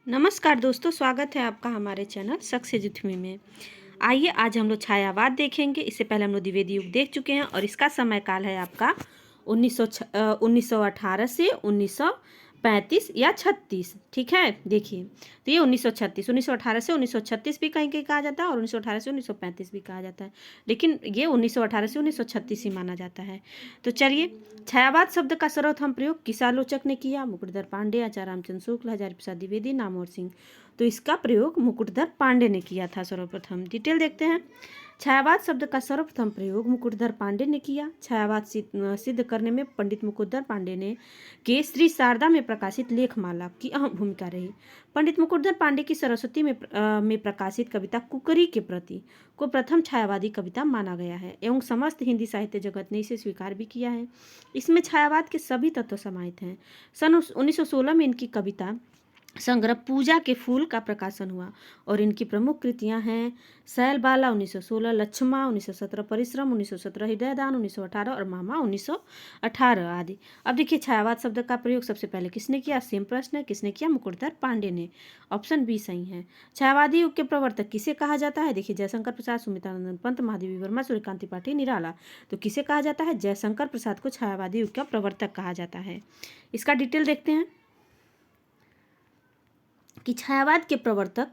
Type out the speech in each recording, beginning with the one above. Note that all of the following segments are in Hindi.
नमस्कार दोस्तों, स्वागत है आपका हमारे चैनल शक से जुथमी में। आइए आज हम लोग छायावाद देखेंगे। इससे पहले हम लोग द्विवेदी युग देख चुके हैं और इसका समय काल है आपका 1918 से 1935 या 36। ठीक है, देखिए तो ये 1918 से 1936 भी कहीं कहीं कहा जाता है और 1918 से 1935 भी कहा जाता है, लेकिन ये 1918 से 1936 ही माना जाता है। तो चलिए, छायावाद शब्द का सर्वप्रथम प्रयोग किस आलोचक ने किया? मुकुटधर पांडे, आचार्य रामचंद्र शुक्ल, हजारी प्रसाद द्विवेदी, नामवर सिंह। तो इसका प्रयोग मुकुटधर पांडे ने किया था सर्वप्रथम। डिटेल देखते हैं। छायावाद शब्द का सर्वप्रथम प्रयोग मुकुटधर पांडे ने किया। छायावाद सिद्ध करने में पंडित मुकुटधर पांडे ने के श्री शारदा में प्रकाशित लेखमाला की अहम भूमिका रही। पंडित मुकुटधर पांडे की सरस्वती में प्रकाशित कविता कुकरी के प्रति को प्रथम छायावादी कविता माना गया है एवं समस्त हिंदी साहित्य जगत ने इसे स्वीकार भी किया है। इसमें छायावाद के सभी तत्व समाहित हैं। सन 1916 में इनकी कविता संग्रह पूजा के फूल का प्रकाशन हुआ और इनकी प्रमुख कृतियां हैं शैलबाला 1916, लक्ष्मा 1917, परिश्रम 1917, हृदयदान 1918 और मामा 1918 आदि। अब देखिए, छायावाद शब्द का प्रयोग सबसे पहले किसने किया? सेम प्रश्न है, किसने किया? मुकुटधर पांडे ने। ऑप्शन बी सही है। छायावादी युग के प्रवर्तक किसे कहा जाता है? देखिए, जयशंकर प्रसाद, सुमित्रानंद पंत, महादेवी वर्मा, सूर्यकांत त्रिपाठी, निराला। तो किसे कहा जाता है? जयशंकर प्रसाद को छायावादी युग का प्रवर्तक कहा जाता है। इसका डिटेल देखते हैं कि छायावाद के प्रवर्तक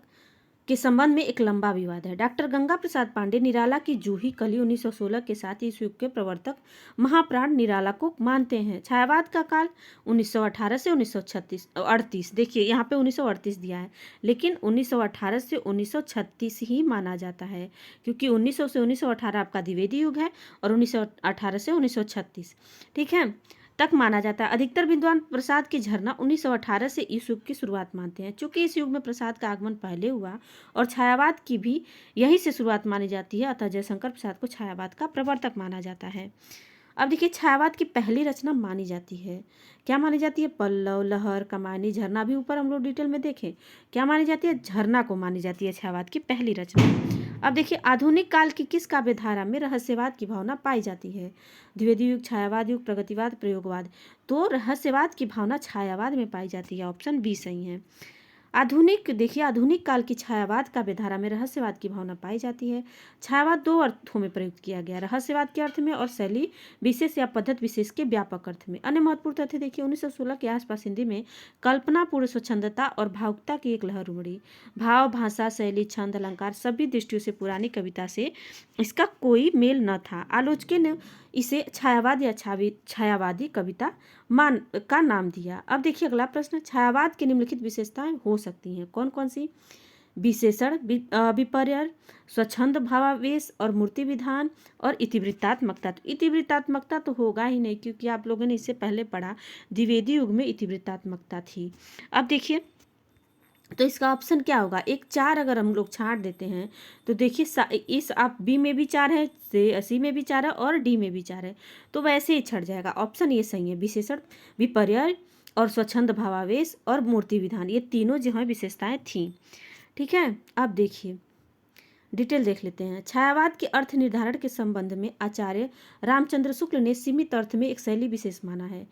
के संबंध में एक लंबा विवाद है। डॉक्टर गंगा प्रसाद पांडे निराला की जूही कली 1916 के साथ इस युग के प्रवर्तक महाप्राण निराला को मानते हैं। छायावाद का काल 1918 से 1938। देखिए यहाँ पे 1938 दिया है, लेकिन 1918 से 1936 ही माना जाता है, क्योंकि 1900 से 1918 आपका द्विवेदी युग है और 1918 से 1936 ठीक है तक माना जाता है। अधिकतर विद्वान प्रसाद की झरना 1918 से इस युग की शुरुआत मानते हैं। चूंकि इस युग में प्रसाद का आगमन पहले हुआ और छायावाद की भी यहीं से शुरुआत मानी जाती है, अतः जयशंकर प्रसाद को छायावाद का प्रवर्तक माना जाता है। अब देखिए, छायावाद की पहली रचना मानी जाती है, क्या मानी जाती है? पल्लव, लहर, कमानी, झरना भी ऊपर हम लोग डिटेल में देखें। क्या मानी जाती है? झरना को मानी जाती है छायावाद की पहली रचना। अब देखिए, आधुनिक काल की किस काव्यधारा में रहस्यवाद की भावना पाई जाती है? द्विवेदी युग, छायावाद युग, प्रगतिवाद, प्रयोगवाद। तो रहस्यवाद की भावना छायावाद में पाई जाती है। ऑप्शन बी सही है। आधुनिक काल की छायावाद काव्यधारा में रहस्यवाद की भावना पाई जाती है। छायावाद दो अर्थों में प्रयुक्त किया गया, रहस्यवाद के अर्थ में और शैली विशेष या पद्धति विशेष के व्यापक अर्थ में। अन्य महत्वपूर्ण तथ्य देखिए, 1916 के आसपास हिंदी में कल्पनापूर्ण स्वच्छंदता और भावुकता की एक लहर उमड़ी। भाव, भाषा, शैली, छंद, अलंकार सभी दृष्टियों से पुरानी कविता से इसका कोई मेल न था। आलोचकों ने इसे छायावाद या छायावादी कविता मान का नाम दिया। अब देखिए अगला प्रश्न, छायावाद की निम्नलिखित विशेषताएं हो सकती हैं, कौन कौन सी? विशेषण, विपर्य, स्वच्छंद भावावेश और मूर्ति विधान और इतिवृत्तात्मकता। तो इतिवृत्तात्मकता तो होगा ही नहीं, क्योंकि आप लोगों ने इससे पहले पढ़ा द्विवेदी युग में इतिवृत्तात्मकता थी। अब देखिए, तो इसका ऑप्शन क्या होगा? एक 4 अगर हम लोग छांट देते हैं तो देखिए, इस आप बी में भी 4 है, सी में भी 4 है और डी में भी 4 है, तो वैसे ही छट जाएगा। ऑप्शन ये सही है। विशेषण, विपर्य और स्वच्छंद भावावेश और मूर्ति विधान, ये तीनों जो है विशेषताएं थीं। ठीक है, अब देखिए डिटेल देख लेते हैं। छायावाद के अर्थ निर्धारण के संबंध में आचार्य रामचंद्र शुक्ल ने सीमित अर्थ में एक शैली विशेष माना है।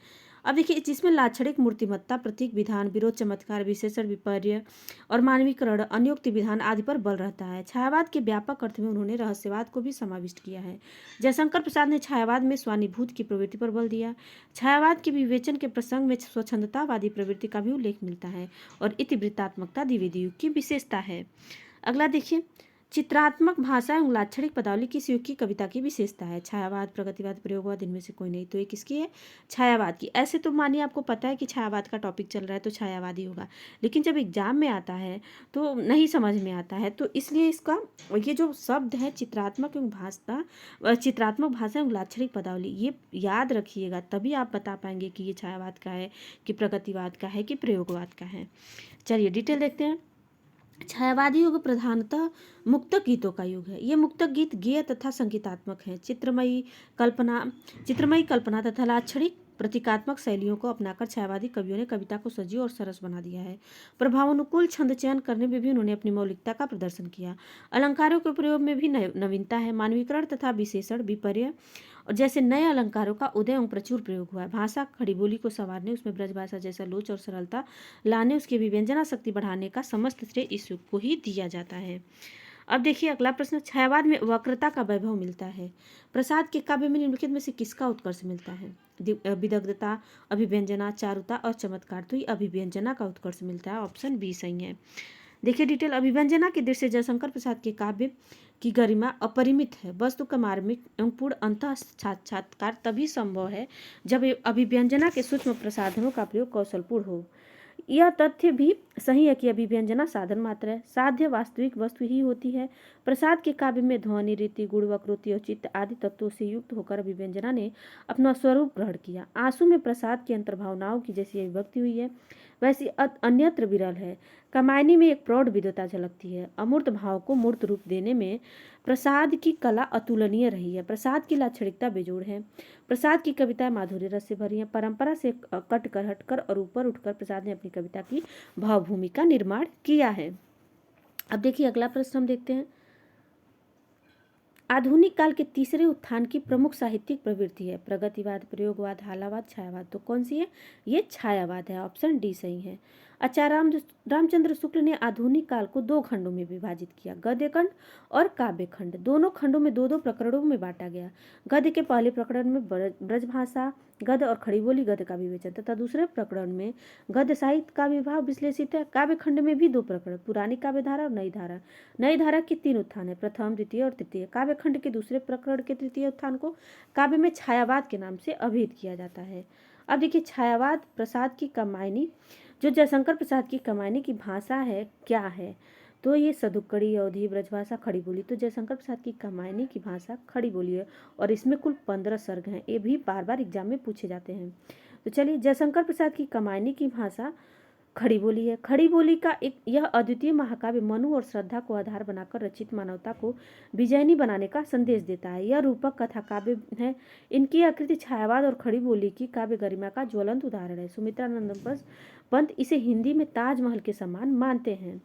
अब देखिए, जिसमें लाक्षणिक, मूर्तिमत्ता, प्रतीक विधान, विरोध, चमत्कार, विशेषण, विपर्य और मानवीकरण, अन्योक्ति विधान आदि पर बल रहता है। छायावाद के व्यापक अर्थ में उन्होंने रहस्यवाद को भी समाविष्ट किया है। जयशंकर प्रसाद ने छायावाद में स्वानुभूति की प्रवृत्ति पर बल दिया। छायावाद के विवेचन के प्रसंग में स्वच्छंदतावादी प्रवृत्ति का भी उल्लेख मिलता है और इतिवृत्तात्मकता द्विवेदी युग की विशेषता है। अगला देखिए, चित्रात्मक भाषा एवं लाक्षणिक पदावली किस युग की कविता की विशेषता है? छायावाद, प्रगतिवाद, प्रयोगवाद, इनमें से कोई नहीं। तो ये किसकी है? छायावाद की। ऐसे तो मानिए आपको पता है कि छायावाद का टॉपिक चल रहा है तो छायावाद ही होगा, लेकिन जब एग्जाम में आता है तो नहीं समझ में आता है, तो इसलिए इसका ये जो शब्द है चित्रात्मक भाषा एवं लाक्षणिक पदावली, ये याद रखिएगा, तभी आप बता पाएंगे कि ये छायावाद का है कि प्रगतिवाद का है कि प्रयोगवाद का है। चलिए डिटेल देखते हैं। छायावादी युग प्रधानतः मुक्तक गीतों का युग है। ये मुक्तक गीत गेय तथा संगीतात्मक हैं। चित्रमयी कल्पना तथा लाक्षणिक प्रतीकात्मक शैलियों को अपनाकर छायावादी कवियों ने कविता को सजीव और सरस बना दिया है। प्रभावानुकूल छंद चयन करने में भी उन्होंने अपनी मौलिकता का प्रदर्शन किया। अलंकारों के प्रयोग में भी नवीनता है। मानवीकरण तथा विशेषण, विपर्य और जैसे नए अलंकारों का उदय एवं प्रचुर प्रयोग हुआ है। भाषा खड़ी बोली को संवारने, उसमें ब्रजभाषा जैसा लोच और सरलता लाने, उसकी विव्यंजना शक्ति बढ़ाने का समस्त श्रेय इस युग को ही दिया जाता है। अब देखिए अगला प्रश्न, छायावाद में वक्रता का वैभव मिलता है। प्रसाद के काव्य में निम्नलिखित में से किसका उत्कर्ष मिलता है? विदग्धता, अभिव्यंजना, चारुता और चमत्कार। तो ये अभिव्यंजना का उत्कर्ष मिलता है, ऑप्शन बी सही है। देखिए डिटेल, अभिव्यंजना की दृष्टि से जयशंकर प्रसाद के काव्य की गरिमा अपरिमित है। वस्तु का मार्मिक एवं पूर्ण अंतः साक्षात्कार तभी संभव है जब अभिव्यंजना के सूक्ष्म प्रसाधनों का प्रयोग कौशलपूर्ण हो। यह तथ्य भी सही है कि अभिव्यंजना साधन मात्र है, साध्य वास्तविक वस्तु ही होती है। प्रसाद के काव्य में ध्वनि, रीति, गुण, वक्रोक्ति और चित्त आदि तत्वों से युक्त होकर अभिव्यंजना ने अपना स्वरूप ग्रहण किया। आंसू में प्रसाद की अंतर्भावनाओं की जैसी अभिव्यक्ति हुई है वैसी अन्यत्र विरल है। कमायनी में एक प्रौढ़ विद्वता झलकती है। अमूर्त भाव को मूर्त रूप देने में प्रसाद की कला अतुलनीय रही है। प्रसाद की लाक्षणिकता बेजोड़ है। प्रसाद की कविताएं माधुर्य रस से भरी हैं। परंपरा से कट कर हटकर और ऊपर उठकर प्रसाद ने अपनी कविता की भावभूमि का निर्माण किया है। अब देखिए अगला प्रश्न हम देखते हैं, आधुनिक काल के तीसरे उत्थान की प्रमुख साहित्यिक प्रवृत्ति है प्रगतिवाद, प्रयोगवाद, हालावाद, छायावाद। तो कौन सी है? ये छायावाद है, ऑप्शन डी सही है। आचार्य रामचंद्र शुक्ल ने आधुनिक काल को दो खंडों में विभाजित किया, गद्य खंड और काव्य खंड। दोनों खंडों में दो दो प्रकरणों में बांटा गया। गद्य के पहले प्रकरण में ब्रजभाषा गद्य और खड़ी बोली गद्य का विवेचन तथा दूसरे प्रकरण में गद्य साहित्य का विभाग विश्लेषित है। काव्य खंड में भी दो प्रकरण, पुरानी काव्य धारा और नई धारा। नई धारा के तीन उत्थान है, प्रथम, द्वितीय और तृतीय। काव्य खंड के दूसरे प्रकरण के तृतीय उत्थान को काव्य में छायावाद के नाम से अभिहित किया जाता है। अब देखिए छायावाद प्रसाद की कमायनी, जो जयशंकर प्रसाद की कमायनी की भाषा है क्या है? तो ये सदुक्कड़ी, अवधी, ब्रजभाषा, खड़ी बोली। तो जयशंकर प्रसाद की कमायनी की भाषा खड़ी बोली है और इसमें कुल 15 सर्ग हैं। ये भी बार बार एग्जाम में पूछे जाते हैं। तो चलिए, जयशंकर प्रसाद की कमायनी की भाषा खड़ी बोली है। खड़ी बोली का एक यह अद्वितीय महाकाव्य मनु और श्रद्धा को आधार बनाकर रचित मानवता को विजयनी बनाने का संदेश देता है। यह रूपक कथा काव्य है। इनकी आकृति छायावाद और खड़ी बोली की काव्य गरिमा का ज्वलंत उदाहरण है। सुमित्रानंद पंत इसे हिंदी में ताजमहल के समान मानते हैं।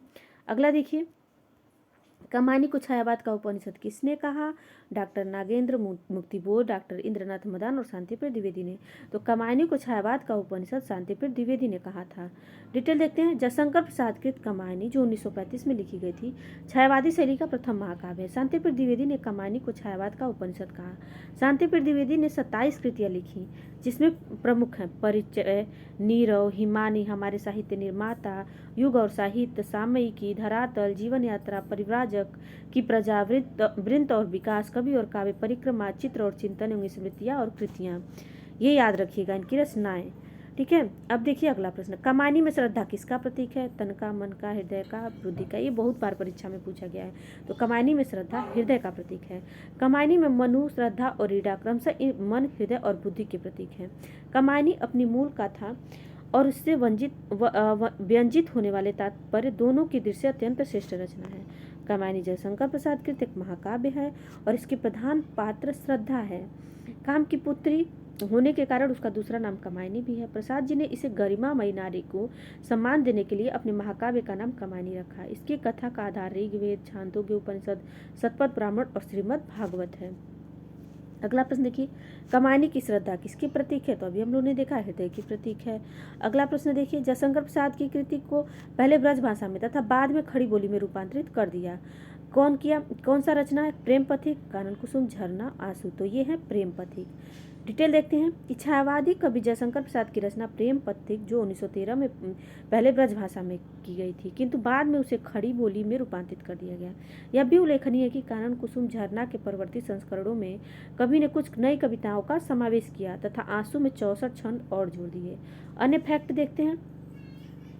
अगला देखिए, कमायनी को छायावाद का उपनिषद किसने कहा? डॉक्टर नागेंद्र मुक्तिबोध, डॉक्टर इंद्रनाथ मदान और शांतिप्रिय द्विवेदी ने। तो कमायनी को छायावाद का उपनिषद शांतिप्रिय द्विवेदी ने कहा था। डिटेल देखते हैं, जयशंकर प्रसाद कृत कमायनी जो 1935 में लिखी गई थी, छायावादी शैली का प्रथम महाकाव्य है। शांतिप्रिय द्विवेदी ने कमायनी को छायावाद का उपनिषद कहा। शांतिप्रिय द्विवेदी ने 27 कृतियां लिखी, जिसमें प्रमुख हैं परिचय, नीरव, हिमानी, हमारे साहित्य निर्माता, युग और साहित्य, सामयिकी, धरातल, जीवन यात्रा, परिव्राजक की प्रजा, वृंत और विकास, कवि और काव्य, परिक्रमा, चित्र और चिंतन एवं स्मृतियाँ और कृतियाँ। ये याद रखिएगा इनकी रचनाएं। ठीक है, अब देखिए अगला प्रश्न, कमायनी में श्रद्धा किसका प्रतीक है? तन का, मन का, हृदय का, बुद्धि का। ये बहुत बार परीक्षा में पूछा गया है। तो कमायनी में श्रद्धा हृदय का प्रतीक है। कमायनी में मनु, श्रद्धा और रीडा क्रमशः मन, हृदय और बुद्धि के प्रतीक हैं। कमायनी अपनी मूल कथा और उससे व्यंजित होने वाले तात्पर्य दोनों की दृष्टि से अत्यंत श्रेष्ठ रचना है। कमायनी जयशंकर प्रसाद कृत एक महाकाव्य है और इसके प्रधान पात्र श्रद्धा है। काम की पुत्री होने के कारण उसका दूसरा नाम कमायनी भी है। प्रसाद जी ने इसे गरिमामयी नारी को सम्मान देने के लिए अपने महाकाव्य का नाम कमायनी रखा। इसकी कथा का आधार ऋग्वेद, छांदोग्य उपनिषद, शतपथ ब्राह्मण और श्रीमद् भागवत है। अगला प्रश्न देखिए, कमायनी की श्रद्धा किसकी प्रतीक है? तो अभी हम लोगों ने देखा हृदय की प्रतीक है। अगला प्रश्न देखिए, जयशंकर प्रसाद की कृति को पहले ब्रजभाषा में तथा बाद में खड़ी बोली में रूपांतरित कर दिया। कौन किया? कौन सा रचना है? प्रेम पथिक, कानन कुसुम, झरना, आंसू। तो ये है प्रेम पथिक। डिटेल देखते हैं कि छायावादी कवि जयशंकर प्रसाद की रचना प्रेम पथिक जो 1913 में पहले ब्रजभाषा में की गई थी, किंतु बाद में उसे खड़ी बोली में रूपांतरित कर दिया गया। यह भी उल्लेखनीय है कि कानन कुसुम, झरना के परवर्ती संस्करणों में कवि ने कुछ नई कविताओं का समावेश किया तथा आंसू में 64 छंद और जोड़ दिए। अन्य फैक्ट देखते हैं,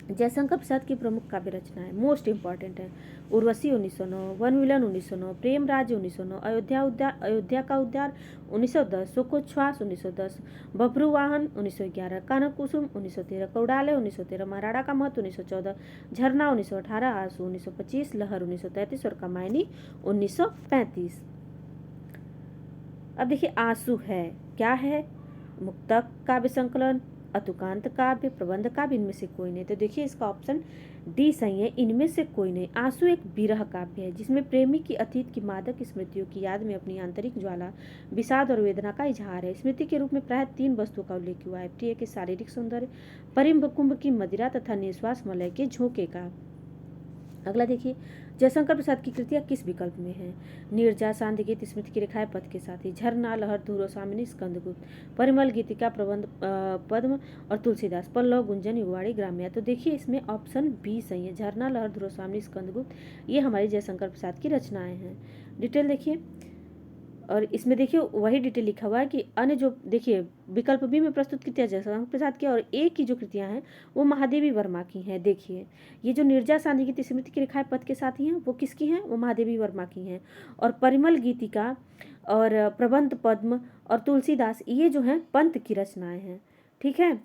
जयशंकर प्रसाद की प्रमुख काव्य रचनाएं मोस्ट इंपॉर्टेंट है। उर्वशी 1909, वन विलन 1909, प्रेम राज्य 1909, अयोध्या का उद्यार 1910, सुकोच्छ्वास 1910, बभ्रुवाहन 1911, कानन कुसुम 1913, कौडालय 1913, महाराणा का महत्व 1914, झरना 1918, आंसू 1925, लहर 1933 और कमायनी 1935। अब देखिए, आंसू है क्या है? मुक्तक काव्य संकलन, अतुकांत काव्य, प्रबंध काव्य, इनमें से कोई नहीं। तो देखिए इसका ऑप्शन डी सही है, इनमें से कोई नहीं। आंसू एक विरह काव्य है जिसमें प्रेमी की अतीत की मादक स्मृतियों की याद में अपनी आंतरिक ज्वाला, विषाद और वेदना का इजहार है। स्मृति के रूप में प्राय 3 वस्तुओं का उल्लेख हुआ है: प्रिय के शारीरिक सौंदर्य, परिंभ कुंभ की मदिरा तथा निश्वास मलय के झोंके का। अगला देखिए, जयशंकर प्रसाद की कृतियां किस विकल्प में हैं? नीरजा, सांध्य स्मृति की रेखाएं पथ के साथ ही, झरना, लहर, धुरोसामिनी, स्कंदगुप्त, परिमल, गीतिका, प्रबंध, पद्म और तुलसीदास, पल्लव, गुंजन, युगवाणी, ग्राम्या। तो देखिए इसमें ऑप्शन बी सही है, झरना, लहर, धुरोसामिनी, स्कंदगुप्त, ये हमारी जयशंकर प्रसाद की रचनाएं हैं। डिटेल देखिए, और इसमें देखिए वही डिटेल लिखा हुआ है कि अन्य जो देखिए विकल्प बी में प्रस्तुत कृतियां जयशंकर प्रसाद की और ए की जो कृतियां हैं वो महादेवी वर्मा की हैं। देखिए ये जो निर्जा सांध्य गीति स्मृति की रेखाएं पथ के साथ ही हैं वो किसकी हैं? वो महादेवी वर्मा की हैं। और परिमल गीतिका और प्रबंध पद्म और तुलसीदास ये जो हैं पंत की रचनाएं हैं। ठीक है,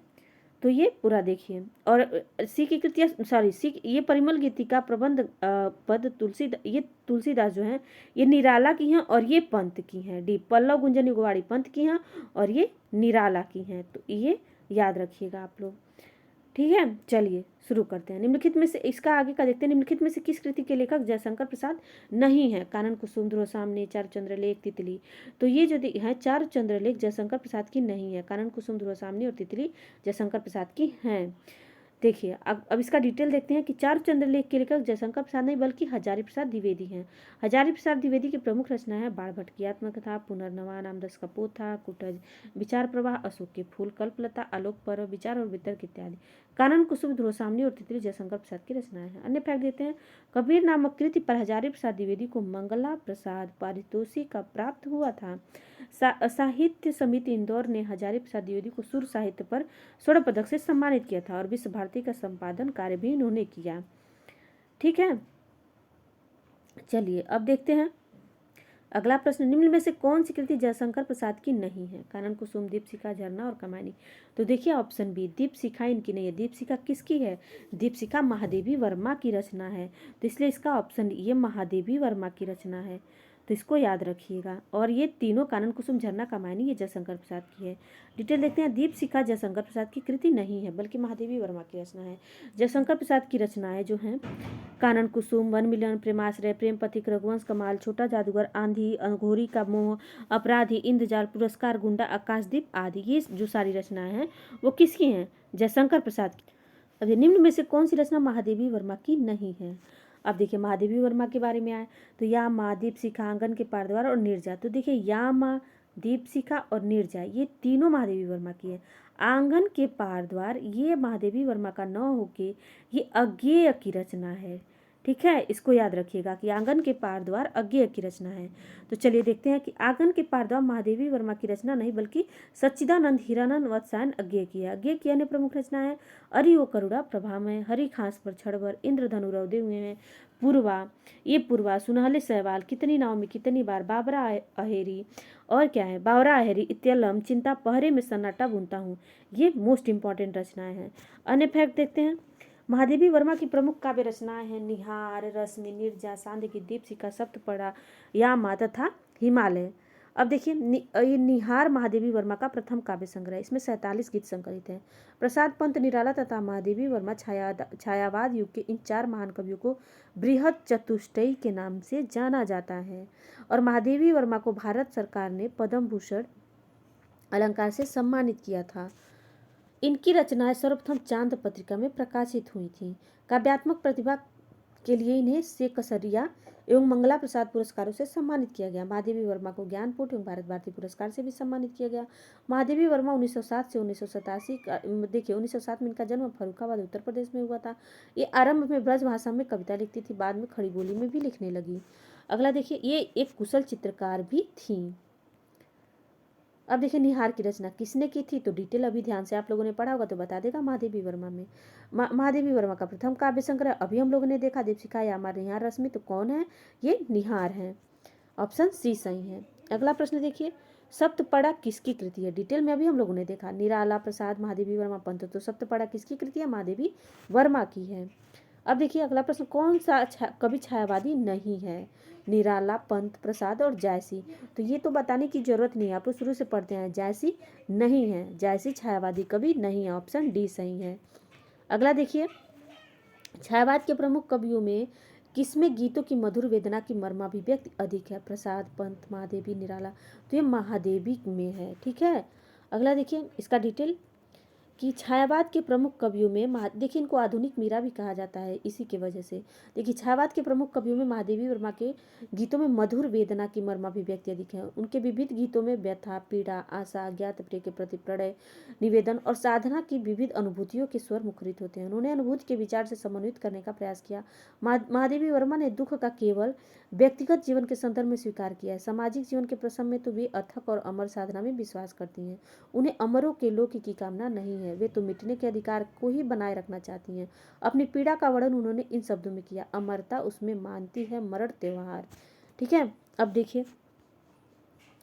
तो ये पूरा देखिए। और सी की कृतियाँ, सॉरी सी, ये परिमल गीतिका, प्रबंध, पद, ये तुलसीदास जो हैं ये निराला की हैं और ये पंत की हैं। डी पल्लव, गुंजन, युगवाड़ी पंत की हैं और ये निराला की हैं। तो ये याद रखिएगा आप लोग। ठीक है, चलिए शुरू करते हैं। निम्नलिखित में से, इसका आगे का देखते हैं, निम्नलिखित में से किस कृति के लेखक जयशंकर प्रसाद नहीं है? कानन कुसुम, ध्रुवसामनी, चारुचंद्रलेख, तितली। तो ये जो है चारुचंद्रलेख जयशंकर प्रसाद की नहीं है। कानन कुसुम, ध्रुवसामनी और तितली जयशंकर प्रसाद की हैं। देखिए अब इसका डिटेल देखते हैं कि चारुचंद्रलेख के लेखक जयशंकर प्रसाद नहीं बल्कि हजारी प्रसाद द्विवेदी हैं। हजारी प्रसाद द्विवेदी की प्रमुख रचना है बाण भट्ट की आत्मकथा, पुनर्नवा, रामदास का पोथा, कुटज, विचार प्रवाह, अशोक के फूल, कल्पलता, आलोक पर्व, विचार और वितर्क इत्यादि। कानन कुसुम, ध्रुवसामनी और तितली जयशंकर प्रसाद की रचनाएं हैं। अन्य फैक्ट देते हैं, कबीर नामक कृति पर हजारी प्रसाद द्विवेदी को मंगला प्रसाद पारितोषिक का प्राप्त हुआ था। साहित्य समिति इंदौर ने हजारी प्रसाद द्विवेदी को सुर साहित्य पर स्वर्ण पदक से सम्मानित किया था और विश्व भारती का संपादन कार्य भी इन्होंने किया। ठीक है, चलिए अब देखते हैं अगला प्रश्न। निम्न में से कौन सी कृति जयशंकर प्रसाद की नहीं है? कानन कुसुम, दीपशिखा, झरना और कमानी। तो देखिए ऑप्शन बी, दीपशिखा इनकी नहीं है। दीपशिखा किसकी है? दीपशिखा महादेवी वर्मा की रचना है, तो इसलिए इसका ऑप्शन ये महादेवी वर्मा की रचना है, तो इसको याद रखिएगा। और ये तीनों कानन कुसुम, झरना, कमानी ये जयशंकर प्रसाद की है। डिटेल देखते हैं, दीपशिखा जयशंकर प्रसाद की कृति नहीं है बल्कि महादेवी वर्मा की रचना है। जयशंकर प्रसाद की रचनाएं जो हैं कानन कुसुम, वन मिलन, प्रेमाश्रय, प्रेम पथिक, रघुवंश कमाल, छोटा जादूगर, आंधी, घोरी का मोह, अपराधी, इंद्रजाल, पुरस्कार, गुंडा, आकाशदीप आदि, ये जो सारी रचनाएं हैं वो किसकी हैं? जयशंकर प्रसाद की। अब निम्न में से कौन सी रचना महादेवी वर्मा की नहीं है? अब देखिए महादेवी वर्मा के बारे में आए तो या माँ, दीपशिखा, आंगन के पारद्वार और नीरजा। तो देखिए या माँ, दीपशिखा और नीरजा ये तीनों महादेवी वर्मा की है। आंगन के पारद्वार ये महादेवी वर्मा का न होके ये अज्ञेय की रचना है। ठीक है, इसको याद रखिएगा कि आंगन के पारद्वार अज्ञेय की रचना है। तो चलिए देखते हैं कि आंगन के पारद्वार महादेवी वर्मा की रचना नहीं बल्कि सच्चिदानंद हीरानंद वत्सायन अज्ञेय की है। अज्ञेय की अन्य प्रमुख रचना है अरि ओ करुणा प्रभामय, हरि खास पर छड़वर, इंद्रधनु रौदे हुए हैं, पूर्वा, ये पूर्वा, सुनहले सहवाल, कितनी नाव में कितनी बार, बाबरा अहेरी, और क्या है बावरा अहेरी, इत्यलम, चिंता पहरे में सन्नाटा बुनता हूँ, ये मोस्ट इंपॉर्टेंट रचनाएं हैं। अन्य फैक्ट देखते हैं, महादेवी वर्मा की प्रमुख काव्य रचनाएं हैं निहार, रश्मि, निर्जा, सांध्य, दीपशिखा, सप्तपड़ा, यामा तथा हिमालय। अब देखिए ये निहार महादेवी वर्मा का प्रथम काव्य संग्रह है, इसमें 47 गीत संकलित हैं। प्रसाद पंत, निराला तथा महादेवी वर्मा छायावाद युग के इन 4 महान कवियों को बृहद चतुष्टयी के नाम से जाना जाता है। और महादेवी वर्मा को भारत सरकार ने पद्म भूषण अलंकार से सम्मानित किया था। इनकी रचनाएं सर्वप्रथम चांद पत्रिका में प्रकाशित हुई थीं। काव्यात्मक प्रतिभा के लिए इन्हें सेकसरिया एवं मंगला प्रसाद पुरस्कारों से सम्मानित किया गया। महादेवी वर्मा को ज्ञानपीठ एवं भारत भारती पुरस्कार से भी सम्मानित किया गया। महादेवी वर्मा 1907 से 1987 देखिए 1907 में इनका जन्म फर्रुखाबाद उत्तर प्रदेश में हुआ था। ये आरंभ में ब्रज भाषा में कविता लिखती थी, बाद में खड़ी बोली में भी लिखने लगी। अगला देखिए, ये एक कुशल चित्रकार भी थी। अब देखिए निहार की रचना किसने की थी? तो डिटेल अभी ध्यान से आप लोगों ने पढ़ा होगा तो बता देगा महादेवी वर्मा में। महादेवी वर्मा का प्रथम काव्य संग्रह अभी हम लोगों ने देखा, दीपशिखा, यामा, निहार, रश्मि। तो कौन है? ये निहार है, ऑप्शन सी सही है। अगला प्रश्न देखिए, सप्तपड़ा किसकी कृति है? डिटेल में अभी हम लोगों ने देखा, निराला, प्रसाद, महादेवी वर्मा, पंत। तो सप्तपड़ा किसकी कृति है? महादेवी वर्मा की है। अब देखिए अगला प्रश्न, कौन सा कवि छायावादी नहीं है? निराला, पंत, प्रसाद और जायसी। तो ये तो बताने की जरूरत नहीं है, आप लोग शुरू से पढ़ते हैं। जायसी नहीं है, जायसी छायावादी कवि नहीं है, ऑप्शन डी सही है। अगला देखिए, छायावाद के प्रमुख कवियों में किसमें गीतों की मधुर वेदना की मर्माभिव्यक्ति अधिक है? प्रसाद, पंत, महादेवी, निराला। तो ये महादेवी में है। ठीक है, अगला देखिए इसका डिटेल कि छायावाद के प्रमुख कवियों में देखिए इनको आधुनिक मीरा भी कहा जाता है इसी के वजह से। देखिए छायावाद के प्रमुख कवियों में महादेवी वर्मा के गीतों में मधुर वेदना की मर्माभिव्यक्ति अधिक है। उनके विविध गीतों में व्यथा, पीड़ा, आशा, अज्ञात प्रिय के प्रति प्रणय, निवेदन और साधना की विविध अनुभूतियों के स्वर मुखरित होते हैं। उन्होंने अनुभूति के विचार से समन्वित करने का प्रयास किया। महादेवी वर्मा ने दुख का केवल व्यक्तिगत जीवन के संदर्भ में स्वीकार किया है। सामाजिक जीवन के प्रसंग में तो वे अथक और अमर साधना में विश्वास करती हैं। उन्हें अमरों के लोक की कामना नहीं है, वे तो मिटने के अधिकार को ही बनाए रखना चाहती हैं। अपनी पीड़ा का वर्णन उन्होंने इन शब्दों में किया, अमरता उसमें मानती है मरण त्योहार। ठीक है, अब देखिए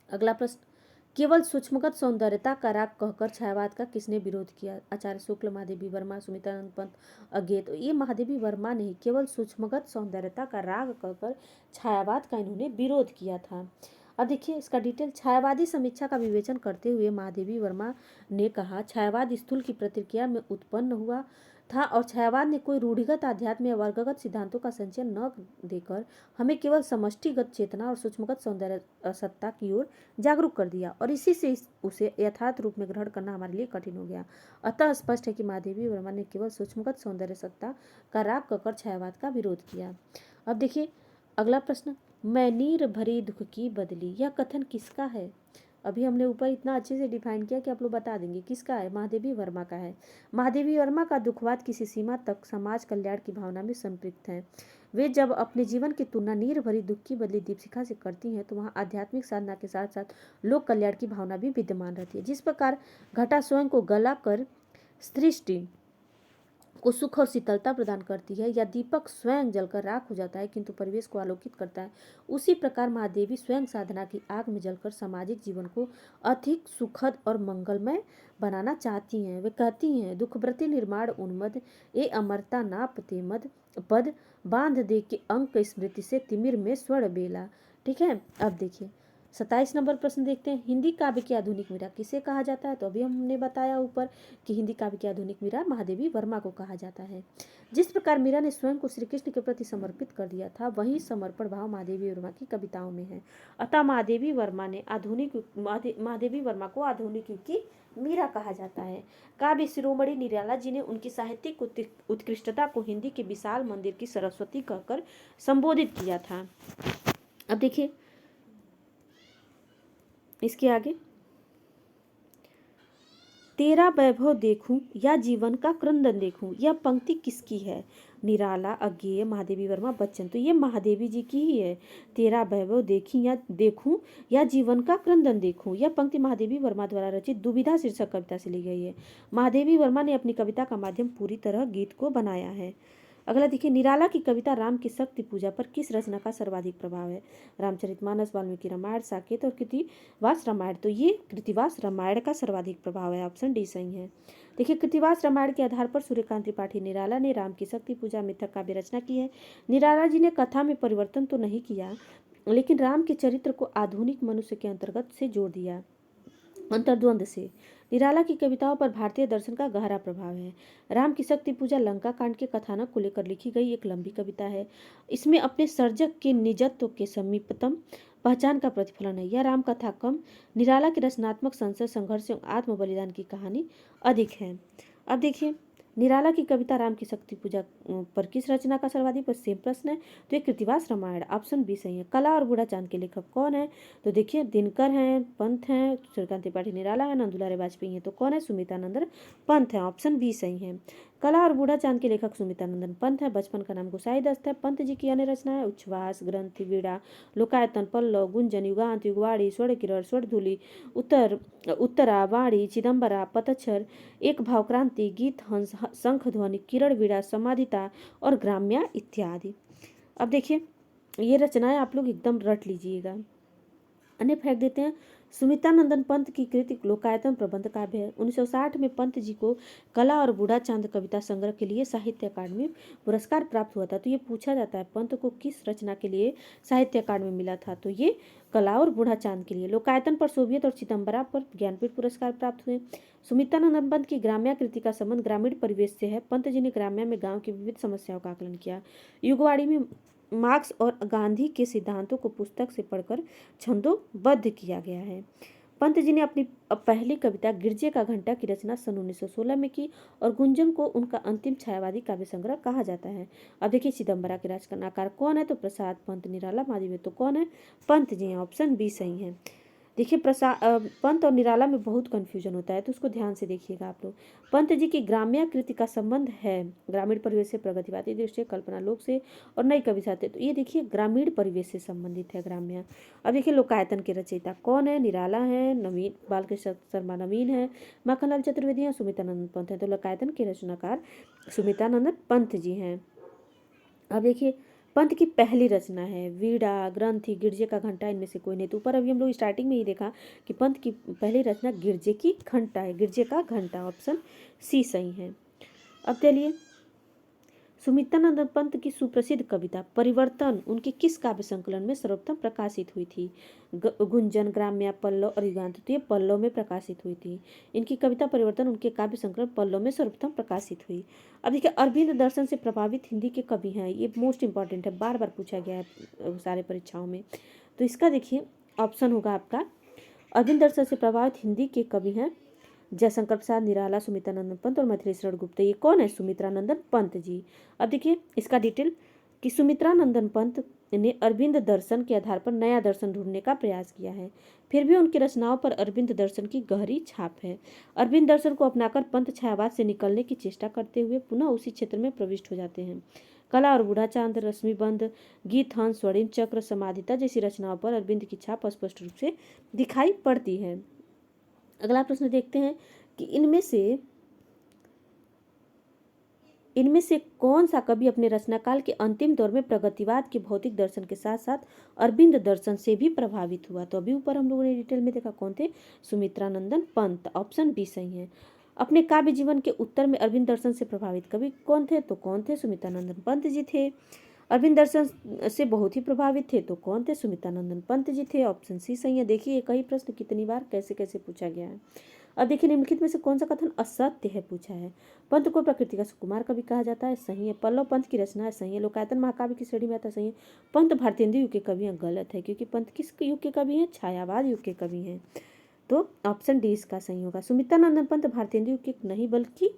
अगला प्रश्न, केवल सूक्ष्मगत सौंदर्यता का राग कहकर छायावाद का किसने विरोध किया? आचार्य शुक्ल, महादेवी वर्मा, सुमित्रानंद पंत, अज्ञे। तो ये महादेवी वर्मा ने केवल सूक्ष्मगत सौंदर्यता का राग कहकर छायावाद का इन्होंने विरोध किया था। अब देखिए इसका डिटेल, छायावादी समीक्षा का विवेचन करते हुए महादेवी वर्मा ने कहा, छायावाद स्थूल की प्रतिक्रिया में उत्पन्न हुआ था और छायावाद ने कोई रूढ़िगत आध्यात्म या वर्गगत सिद्धांतों का संचय न देकर हमें केवल समष्टिगत चेतना और सूक्ष्मगत सौंदर्य सत्ता की ओर जागरूक कर दिया और इसी से उसे यथार्थ रूप में ग्रहण करना हमारे लिए कठिन हो गया। अतः स्पष्ट है कि महादेवी वर्मा ने केवल सूक्ष्मगत सौंदर्य सत्ता का राग कहकर छायावाद का विरोध किया। अब देखिए अगला प्रश्न, मैं नीर भरी दुख की बदली, यह कथन किसका है? अभी हमने ऊपर इतना अच्छे से डिफाइन किया कि आप लोग बता देंगे किसका है। महादेवी वर्मा का है। महादेवी वर्मा का दुखवाद किसी सीमा तक समाज कल्याण की भावना में संपृक्त है। वे जब अपने जीवन की तुलना नीर भरी दुख की बदली दीपशिखा से करती हैं तो वहाँ आध्यात्मिक साधना के साथ साथ लोक कल्याण की भावना भी विद्यमान रहती है। जिस प्रकार घटा स्वयं को गला कर सृष्टि को सुख और शीतलता प्रदान करती है, या दीपक स्वयं जलकर राख हो जाता है किंतु परिवेश को आलोकित करता है, उसी प्रकार महादेवी स्वयं साधना की आग में जलकर सामाजिक जीवन को अधिक सुखद और मंगलमय बनाना चाहती हैं। वे कहती हैं, दुखव्रति निर्माण उन्मद ए अमरता नाप ते मद पद बांध दे के अंक स्मृति से तिमिर में स्वर्ण बेला। ठीक है, अब देखिए 27 नंबर प्रश्न देखते हैं, हिंदी काव्य की आधुनिक मीरा किसे कहा जाता है? तो अभी हमने बताया ऊपर कि हिंदी काव्य की आधुनिक मीरा महादेवी वर्मा को कहा जाता है। जिस प्रकार मीरा ने स्वयं को श्री कृष्ण के प्रति समर्पित कर दिया था, वही समर्पण भाव महादेवी वर्मा की कविताओं में है। अतः महादेवी वर्मा को आधुनिक युग की मीरा कहा जाता है। काव्य शिरोमणि निराला जी ने उनकी साहित्यिक उत्कृष्टता को हिंदी के विशाल मंदिर की सरस्वती कहकर संबोधित किया था। अब देखिए इसके आगे, तेरा वैभव देखूं या जीवन का क्रंदन देखूं, यह पंक्ति किसकी है? निराला, अज्ञेय, महादेवी वर्मा, बच्चन। तो ये महादेवी जी की ही है। तेरा वैभव देखूं या जीवन का क्रंदन देखूं, यह पंक्ति महादेवी वर्मा द्वारा रचित दुविधा शीर्षक कविता से ली गई है। महादेवी वर्मा ने अपनी कविता का माध्यम पूरी तरह गीत को बनाया है। अगला देखिए, निराला की कविता राम की शक्ति पूजा पर किस रचना का सर्वाधिक प्रभाव है? रामचरितमानस, वाल्मीकि रामायण, साकेत और कृतिवास रामायण। तो ये कृतिवास रामायण का सर्वाधिक प्रभाव है, ऑप्शन डी सही है। देखिए कृतिवास रामायण के आधार पर सूर्यकांत त्रिपाठी निराला ने राम की शक्ति पूजा मिथक काव्य रचना की है। निराला जी ने कथा में परिवर्तन तो नहीं किया, लेकिन राम के चरित्र को आधुनिक मनुष्य के अंतर्गत से जोड़ दिया, अंतर्द्वंद से। निराला की कविताओं पर भारतीय दर्शन का गहरा प्रभाव है। राम की शक्ति पूजा लंका कांड के कथानक को लेकर लिखी गई एक लंबी कविता है। इसमें अपने सर्जक के निजत्व के समीपतम पहचान का प्रतिफलन है। यह राम कथा कम, निराला की रचनात्मक संशय, संघर्ष एवं आत्म बलिदान की कहानी अधिक है। अब देखिए निराला की कविता राम की शक्ति पूजा पर किस रचना का सर्वाधिक सेम प्रश्न है, तो ये कृतिवास रामायण, ऑप्शन बी सही है। कला और बूढ़ा चांद के लेखक कौन है? तो देखिए दिनकर हैं, पंत हैं, सूर्यकांत त्रिपाठी निराला है, नंदुलारे वाजपेयी हैं। तो कौन है? सुमित्रानंद पंत है, ऑप्शन बी सही है। कला और बूढ़ा चांद के लेखक सुमित्रानंदन पंत है। बचपन का नाम गोसाई दस्त है। पंत जी की अन्य रचना है उच्छ्वास, ग्रंथि, वीणा, लोकायतन, पल्लव, गुंजन, युगांत, युगवाणी, स्वर्ण किरण, स्वर्णधूलि, उत्तरा, वाणी, चिदम्बरा, पतच्छर, एक भावक्रांति, गीत हंस, शंख ध्वनि, किरण वीणा, समाधिता और ग्राम्या इत्यादि। अब देखिए ये रचनाएं आप लोग एकदम रट लीजिएगा। अन्य फेंक देते हैं। सुमित्रानंदन पंत की कृति लोकायतन प्रबंध काव्य है। 1960 में पंत जी को कला और बूढ़ा चांद कविता संग्रह के लिए साहित्य अकादमी पुरस्कार प्राप्त हुआ था। तो ये पूछा जाता है पंत को किस रचना के लिए साहित्य अकादमी मिला था, तो ये कला और बूढ़ा चांद के लिए। लोकायतन पर सोवियत और चिदम्बरा पर ज्ञानपीठ पुरस्कार प्राप्त हुए। सुमित्रानंद पंत की ग्राम्याकृति का संबंध ग्रामीण परिवेश से है। पंत जी ने ग्राम्य में गांव की विविध समस्याओं का आकलन किया। युगवाणी में मार्क्स और गांधी के सिद्धांतों को पुस्तक से पढ़कर छंदोबद्ध किया गया है। पंत जी ने अपनी पहली कविता गिरजे का घंटा की रचना सन 1916 में की और गुंजन को उनका अंतिम छायावादी काव्य संग्रह कहा जाता है। अब देखिए चिदम्बरा के रचनाकार कौन है, तो प्रसाद पंत। निराला मादी में तो कौन है, पंत जी हैं। ऑप्शन बी सही है। देखिए पंत और निराला में बहुत कन्फ्यूजन होता है, तो उसको ध्यान से देखिएगा आप लोग। पंत जी की ग्राम्याकृति का संबंध है ग्रामीण परिवेश से, प्रगतिवादी दृष्टि, कल्पना लोक से और नई कविता से। तो ये देखिए ग्रामीण परिवेश से संबंधित है ग्राम्य। अब देखिए लोकायतन के रचयिता कौन है, निराला है, नवीन बालकृष्ण शर्मा नवीन है, माखनलाल चतुर्वेदी और सुमित्रानंद पंत है। तो लोकायतन के रचनाकार सुमित्रानंद पंत जी हैं। अब देखिए पंत की पहली रचना है वीणा, ग्रंथि, गिरजे का घंटा, इनमें से कोई नहीं। तो ऊपर अभी हम लोग स्टार्टिंग में ही देखा कि पंत की पहली रचना गिरजे की घंटा है, गिरजे का घंटा। ऑप्शन सी सही है। अब चलिए सुमित्रानंद पंत की सुप्रसिद्ध कविता परिवर्तन उनके किस काव्य संकलन में सर्वप्रथम प्रकाशित हुई थी? गुंजन, ग्राम्य, पल्लव और युगांत। तो ये पल्लव में प्रकाशित हुई थी। इनकी कविता परिवर्तन उनके काव्य संकलन पल्लव में सर्वप्रथम प्रकाशित हुई। अब देखिए अरविंद दर्शन से प्रभावित हिंदी के कवि हैं, ये मोस्ट इंपॉर्टेंट है, बार बार पूछा गया है सारे परीक्षाओं में। तो इसका देखिए ऑप्शन होगा आपका अरविंद दर्शन से प्रभावित हिंदी के कवि हैं जयशंकर प्रसाद, निराला, सुमित्रानंदन पंत और मैथिली शरण गुप्त। ये कौन है? सुमित्रानंदन पंत जी। अब देखिए इसका डिटेल कि सुमित्रानंदन पंत ने अरविंद दर्शन के आधार पर नया दर्शन ढूंढने का प्रयास किया है, फिर भी उनकी रचनाओं पर अरविंद दर्शन की गहरी छाप है। अरविंद दर्शन को अपनाकर पंत छायावाद से निकलने की चेष्टा करते हुए पुनः उसी क्षेत्र में प्रविष्ट हो जाते हैं। कला और बूढ़ा चांद, रश्मिबंध, गीत हंस, स्वर्ण चक्र, समाधिता जैसी रचनाओं पर अरविंद की छाप स्पष्ट रूप से दिखाई पड़ती है। अगला प्रश्न देखते हैं कि इनमें से कौन सा कवि अपने रचनाकाल के अंतिम दौर में प्रगतिवाद के भौतिक दर्शन के साथ साथ अरविंद दर्शन से भी प्रभावित हुआ? तो अभी ऊपर हम लोगों ने डिटेल में देखा कौन थे, सुमित्रानंदन पंत। ऑप्शन बी सही है। अपने काव्य जीवन के उत्तर में अरविंद दर्शन से प्रभावित कवि कौन थे? तो कौन थे? सुमित्रानंदन पंत जी थे। अरविंद दर्शन से बहुत ही प्रभावित थे, तो कौन थे? सुमित्रानंदन पंत जी थे। ऑप्शन सी सही है। देखिए कई प्रश्न कितनी बार कैसे कैसे पूछा गया है। अब देखिए निम्नलिखित में से कौन सा कथन असत्य है पूछा है? पंत को प्रकृति का सुकुमार कवि कहा जाता है, सही है। पल्लव पंत की रचना है, सही है। लोकायतन महाकाव्य की श्रेणी में आता है, सही है। पंत भारतेंदु युग के कवि हैं, गलत है, क्योंकि पंत किस युग के कवि हैं? छायावाद युग के कवि हैं। तो ऑप्शन डी इसका सही होगा। सुमित्रानंदन पंत भारतेंदु युग के नहीं बल्कि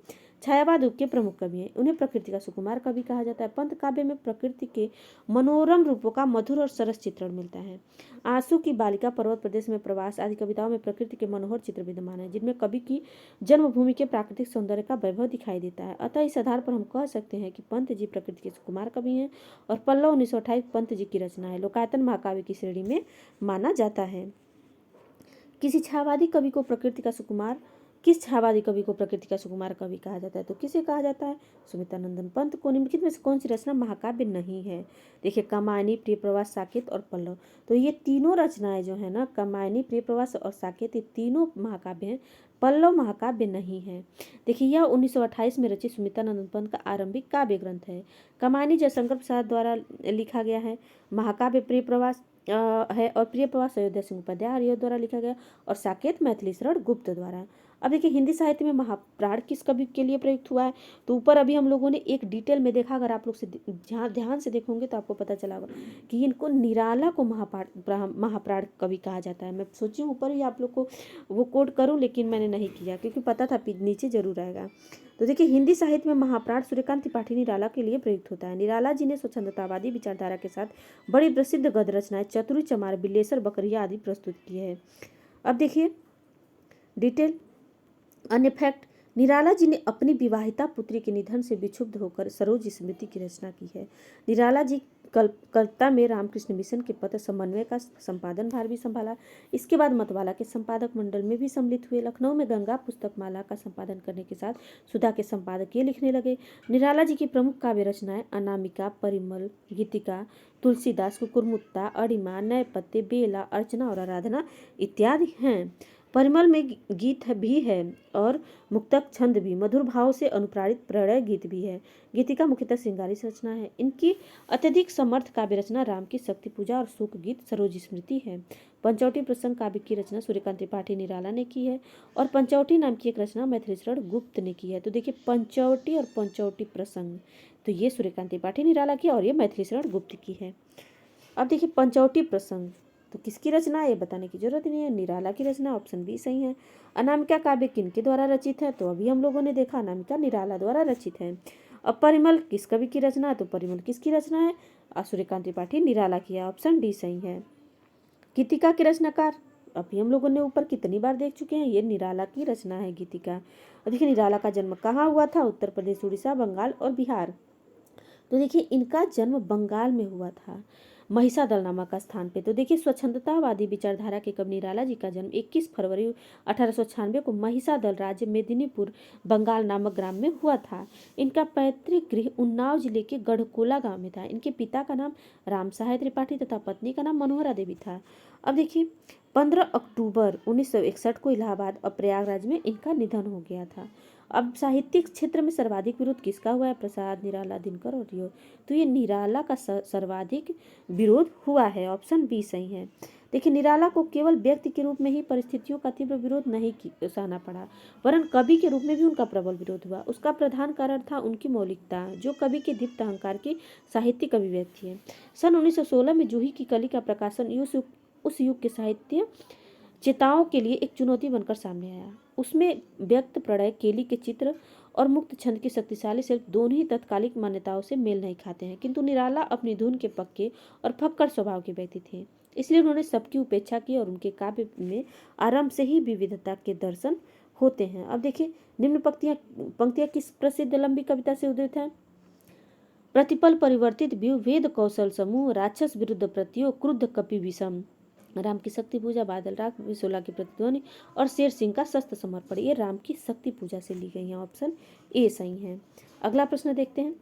छायावाद युग के प्रमुख कवि हैं। उन्हें प्रकृति का सुकुमार कवि कहा जाता है। पंत काव्य में प्रकृति के मनोरम रूपों का मधुर और सरस चित्रण मिलता है। आंसू की बालिका, पर्वत प्रदेश में प्रवास आदि कविताओं में प्रकृति के मनोहर चित्र विद्यमान है, जिनमें कवि की जन्मभूमि के प्राकृतिक सौंदर्य का वैभव दिखाई देता है। अतः इस आधार पर हम कह सकते हैं कि पंत जी प्रकृति के सुकुमार कवि हैं और पल्लव 1928 पंत जी की रचना है, लोकायतन महाकाव्य की श्रेणी में माना जाता है। किस छायावादी कवि को प्रकृति का सुकुमार कवि कहा जाता है? तो किसे कहा जाता है? सुमित्रानंदन पंत को। निम्नलिखित में से कौन सी रचना महाकाव्य नहीं है? देखिए कामायनी, प्रिय प्रवास, साकेत और पल्लव। तो ये तीनों रचनाएं जो है ना, कामायनी, प्रिय प्रवास और साकेत, ये तीनों महाकाव्य हैं। पल्लव महाकाव्य नहीं है। देखिए यह 1928 में रचित सुमित्रानंदन पंत का आरंभिक काव्य ग्रंथ है। कामायनी जयशंकर प्रसाद द्वारा लिखा गया है। महाकाव्य प्रिय प्रवास है और प्रिय प्रवास अयोध्या सिंह उपाध्याय आर्य द्वारा लिखा गया और साकेत मैथिली शरण गुप्त द्वारा। अब देखिए हिंदी साहित्य में महाप्राण किस कवि के लिए प्रयुक्त हुआ है? तो ऊपर अभी हम लोगों ने एक डिटेल में देखा, अगर आप लोग से ध्यान से देखोगे तो आपको पता चला कि इनको निराला को महाप्राण कवि कहा जाता है। मैं सोची ऊपर ही आप लोग को वो कोट करूँ, लेकिन मैंने नहीं किया क्योंकि पता था नीचे जरूर आएगा। तो देखिए हिंदी साहित्य में महाप्राण सूर्यकांत त्रिपाठी निराला के लिए प्रयुक्त होता है। निराला जी ने स्वच्छंदतावादी विचारधारा के साथ बड़ी प्रसिद्ध गद्य रचनाएं चतुरी चमार, बिल्लेसर, बकरिया आदि प्रस्तुत की है। अब देखिए डिटेल अन्य फैक्ट, निराला जी ने अपनी विवाहिता पुत्री के निधन से विक्षुब्ध होकर सरोज स्मृति की रचना की है। निराला जी कलकत्ता में रामकृष्ण मिशन के पत्र समन्वय का संपादन भार भी संभाला। इसके बाद मतवाला के संपादक मंडल में भी सम्मिलित हुए। लखनऊ में गंगा पुस्तक माला का संपादन करने के साथ सुधा के संपादकीय लिखने लगे। निराला जी की प्रमुख काव्य रचनाएं अनामिका, परिमल, गीतिका, तुलसीदास, कुकुरमुत्ता, अड़िमा, नए पत्ते, बेला, अर्चना और आराधना इत्यादि हैं। परिमल में गीत भी है और मुक्तक छंद भी, मधुर भाव से अनुप्राणित प्रणय गीत भी है। गीतिका मुख्यतः श्रृंगारी रचना है। इनकी अत्यधिक समर्थ काव्य रचना राम की शक्ति पूजा और शोक गीत सरोज स्मृति है। पंचवटी प्रसंग काव्य की रचना सूर्यकांत त्रिपाठी निराला ने की है और पंचवटी नाम की एक रचना मैथिलीशरण गुप्त ने की है। तो देखिए पंचवटी और पंचवटी प्रसंग, तो ये सूर्यकांत त्रिपाठी निराला की और ये मैथिलीशरण गुप्त की है। अब देखिए पंचवटी प्रसंग तो किसकी रचना है ये बताने की जरूरत नहीं है, निराला की रचना, ऑप्शन बी सही है। अनामिका काव्य किनके द्वारा रचित है, तो अभी हम लोगों ने देखा अनामिका निराला द्वारा रचित है। अब परिमल किस कवि की रचना है, तो परिमल किसकी रचना है, सूर्यकांत त्रिपाठी निराला की है, ऑप्शन डी सही है। गीतिका के रचनाकार अभी हम लोगों ने ऊपर कितनी बार देख चुके हैं, ये निराला की रचना है गीतिका। और देखिए निराला का जन्म कहाँ हुआ था, उत्तर प्रदेश, उड़ीसा, बंगाल और बिहार। तो देखिए इनका जन्म बंगाल में हुआ था, महिषादल नामक स्थान पे। तो देखिए स्वच्छंदतावादी विचारधारा के कवि निराला जी का जन्म 21 फरवरी 1896 को महिषादल राज्य मेदिनीपुर बंगाल नामक ग्राम में हुआ था। इनका पैतृक गृह उन्नाव जिले के गढ़कोला गांव में था। इनके पिता का नाम राम सहाय त्रिपाठी तथा पत्नी का नाम मनोहरा देवी था। अब देखिए 15 अक्टूबर 1961 को इलाहाबाद और प्रयागराज में इनका निधन हो गया था। अब साहित्यिक क्षेत्र में सर्वाधिक विरोध किसका हुआ है, प्रसाद, निराला, दिनकर और रियो। तो ये निराला का सर्वाधिक विरोध हुआ है, ऑप्शन बी सही है। देखिए निराला को केवल व्यक्ति के रूप में ही परिस्थितियों का तीव्र विरोध नहीं सहना पड़ा, वरन कवि के रूप में भी उनका प्रबल विरोध हुआ। उसका प्रधान कारण था उनकी मौलिकता, जो कवि के दीप्त अहंकार की साहित्यिक अभिव्यक्ति है। सन 1916 में जूही की कली का प्रकाशन उस युग के साहित्य चेताओं के लिए एक चुनौती बनकर सामने आया। उसमें व्यक्त प्रणय, केली के चित्र और मुक्त छंद की शक्तिशाली शिल्प दोनों ही तत्कालिक मान्यताओं से मेल नहीं खाते हैं, किंतु निराला अपनी धुन के पक्के और फक्कड़ स्वभाव के व्यक्ति थे, इसलिए उन्होंने सबकी उपेक्षा की और उनके काव्य में आरंभ से ही विविधता के दर्शन होते हैं। अब देखिए निम्न पंक्तियां किस प्रसिद्ध लंबी कविता से उद्धृत है, प्रतिपल परिवर्तित व्यू, वेद कौशल समूह, राक्षस विरुद्ध प्रत्यो, क्रुद्ध कपि विषम, राम की शक्ति पूजा, बादल राग, विशोला की प्रतिध्वनि और शेर सिंह का शस्त्र समर्पण, ये राम की शक्ति पूजा से ली गई है, ऑप्शन ए सही है। अगला प्रश्न देखते हैं,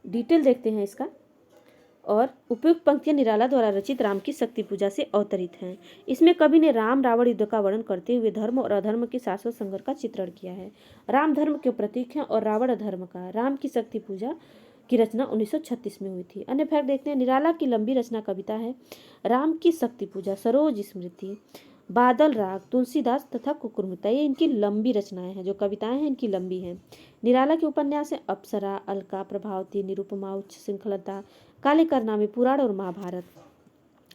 डिटेल देखते हैं इसका। और उपयुक्त पंक्तियां निराला द्वारा रचित राम की शक्ति पूजा से अवतरित हैं। इसमें कवि ने राम रावण युद्ध का वर्णन करते हुए धर्म और अधर्म के शाश्वत संघर्ष का चित्रण किया है। राम धर्म के प्रतीक हैं और रावण अधर्म का। राम की शक्ति पूजा की रचना 1936 में हुई थी। अन्य फैक्ट देखते हैं, निराला की लंबी रचना कविता है राम की शक्ति पूजा, सरोज स्मृति, बादल राग, तुलसीदास तथा कुकुरमुत्ता, ये इनकी लंबी रचनाएं हैं, जो कविताएं हैं इनकी लंबी हैं। निराला के उपन्यास हैं अप्सरा, अलका, प्रभावती, निरुपमा, उच्च श्रृंखलता, काले कारनामे, पुराण और महाभारत।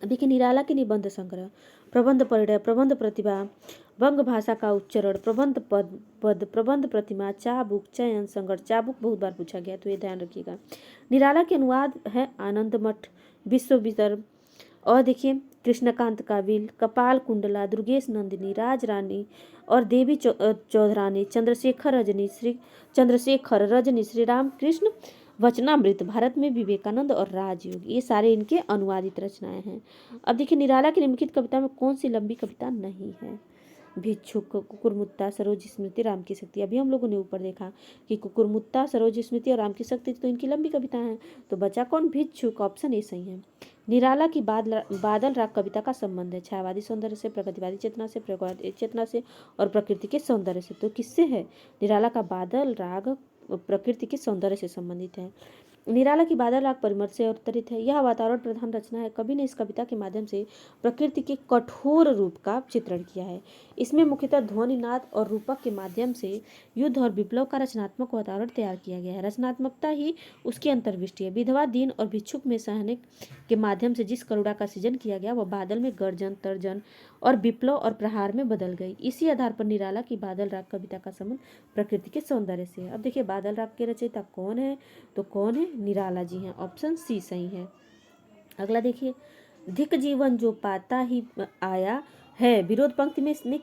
देखिए निराला के निबंध संग्रह, प्रबंध परिणय, प्रबंध प्रतिभा, वंग भाषा का उच्चारण, प्रबंध पद, प्रबंध प्रतिमा, चाबुक, चयन, संगठ, चाबुक बहुत बार पूछा गया तो ये ध्यान रखिएगा। निराला के अनुवाद है आनंद मठ, विश्व विदर्भ, और देखिए कृष्णकांत काबिल, कपाल कुंडला, दुर्गेश नंदिनी, राज रानी और देवी चौधरानी, चंद्रशेखर रजनी, श्री राम कृष्ण वचनामृत, भारत में विवेकानंद और राजयोग, ये सारे इनके अनुवादित रचनाएं हैं। अब देखिए निराला की निम्नलिखित कविता में कौन सी लंबी कविता नहीं है, भिक्षुक, कुकुरमुत्ता, सरोज स्मृति, राम की शक्ति। अभी हम लोगों ने ऊपर देखा कि कुकुरमुत्ता, सरोज स्मृति और राम की शक्ति तो इनकी लंबी कविता है, तो बचा कौन, भिक्षुक, ऑप्शन ए सही है। निराला की बादल राग कविता का संबंध है छायावादी सौंदर्य से, प्रगतिवादी चेतना से, प्रगतिवादी चेतना से और प्रकृति के सौंदर्य से। तो किससे है, निराला का बादल राग प्रकृति के सौंदर्य से संबंधित है। निराला की बादल राग परिमल से अवतरित है। यह वातावरण प्रधान रचना है। कवि ने इस कविता के माध्यम से प्रकृति के कठोर रूप का चित्रण किया है। इसमें मुख्यतः ध्वनि, नाद और रूपक के माध्यम से युद्ध और विप्लव का रचनात्मक वातावरण तैयार किया गया है। रचनात्मकता ही उसकी अंतर्दृष्टि है। विधवा, दीन और भिक्षुक में सहने के माध्यम से जिस करुणा का सृजन किया गया वह बादल में गर्जन, तर्जन और विप्लव और प्रहार में बदल गई। इसी आधार पर निराला की बादल राग कविता का संबंध प्रकृति के सौंदर्य से है। अब देखिए बादल राग के रचयिता कौन है, तो कौन है, निराला जी हैं, ऑप्शन सी सही है। अगला देखिए, धिक जीवन जो पाता ही आया है, विरोध पंक्ति में इसमें